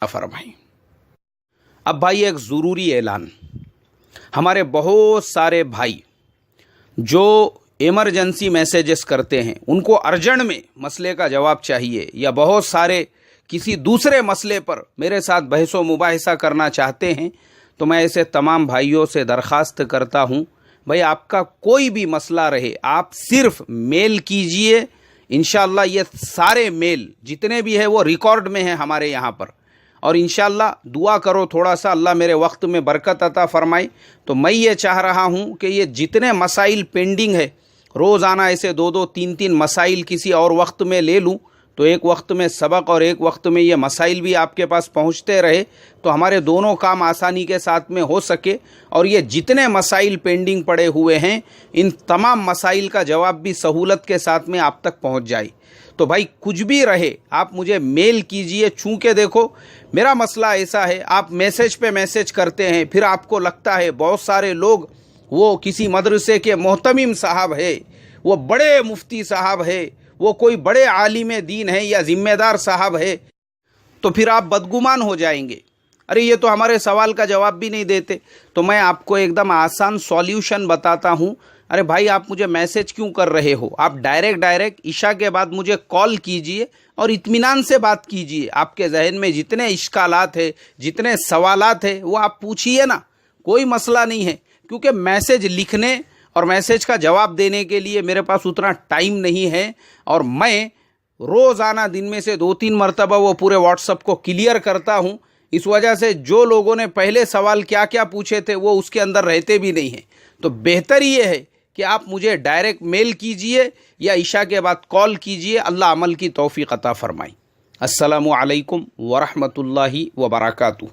فرمائیں۔ اب بھائی ایک ضروری اعلان، ہمارے بہت سارے بھائی جو ایمرجنسی میسیجز کرتے ہیں ان کو ارجنٹ میں مسئلے کا جواب چاہیے، یا بہت سارے کسی دوسرے مسئلے پر میرے ساتھ بحث و مباحثہ کرنا چاہتے ہیں، تو میں ایسے تمام بھائیوں سے درخواست کرتا ہوں بھائی آپ کا کوئی بھی مسئلہ رہے آپ صرف میل کیجئے، انشاءاللہ یہ سارے میل جتنے بھی ہیں وہ ریکارڈ میں ہیں ہمارے یہاں پر، اور انشاءاللہ دعا کرو تھوڑا سا اللہ میرے وقت میں برکت عطا فرمائے۔ تو میں یہ چاہ رہا ہوں کہ یہ جتنے مسائل پینڈنگ ہے روزانہ ایسے 2 3 مسائل کسی اور وقت میں لے لوں، تو ایک وقت میں سبق اور ایک وقت میں یہ مسائل بھی آپ کے پاس پہنچتے رہے، تو ہمارے دونوں کام آسانی کے ساتھ میں ہو سکے، اور یہ جتنے مسائل پینڈنگ پڑے ہوئے ہیں ان تمام مسائل کا جواب بھی سہولت کے ساتھ میں آپ تک پہنچ جائے۔ تو بھائی کچھ بھی رہے آپ مجھے میل کیجئے، چونکہ دیکھو میرا مسئلہ ایسا ہے، آپ میسیج پہ میسیج کرتے ہیں، پھر آپ کو لگتا ہے بہت سارے لوگ وہ کسی مدرسے کے محتمم صاحب ہے، وہ بڑے مفتی صاحب ہے، وہ کوئی بڑے عالم دین ہے یا ذمہ دار صاحب ہے، تو پھر آپ بدگمان ہو جائیں گے، ارے یہ تو ہمارے سوال کا جواب بھی نہیں دیتے۔ تو میں آپ کو ایک دم آسان سولیوشن بتاتا ہوں، ارے بھائی آپ مجھے میسیج کیوں کر رہے ہو، آپ ڈائریکٹ عشاء کے بعد مجھے کال کیجئے اور اطمینان سے بات کیجئے، آپ کے ذہن میں جتنے اشکالات ہیں جتنے سوالات ہیں وہ آپ پوچھئے نا، کوئی مسئلہ نہیں ہے، کیونکہ میسیج لکھنے اور میسیج کا جواب دینے کے لیے میرے پاس اتنا ٹائم نہیں ہے، اور میں روزانہ دن میں سے 2 3 مرتبہ وہ پورے واٹس ایپ کو کلیئر کرتا ہوں، اس وجہ سے جو لوگوں نے پہلے سوال کیا کیا پوچھے تھے وہ اس کے اندر رہتے بھی نہیں ہیں۔ تو بہتر یہ ہے کہ آپ مجھے ڈائریکٹ میل کیجئے یا عشاء کے بعد کال کیجئے، اللہ عمل کی توفیق عطا فرمائے۔ السلام علیکم ورحمۃ اللہ وبرکاتہ۔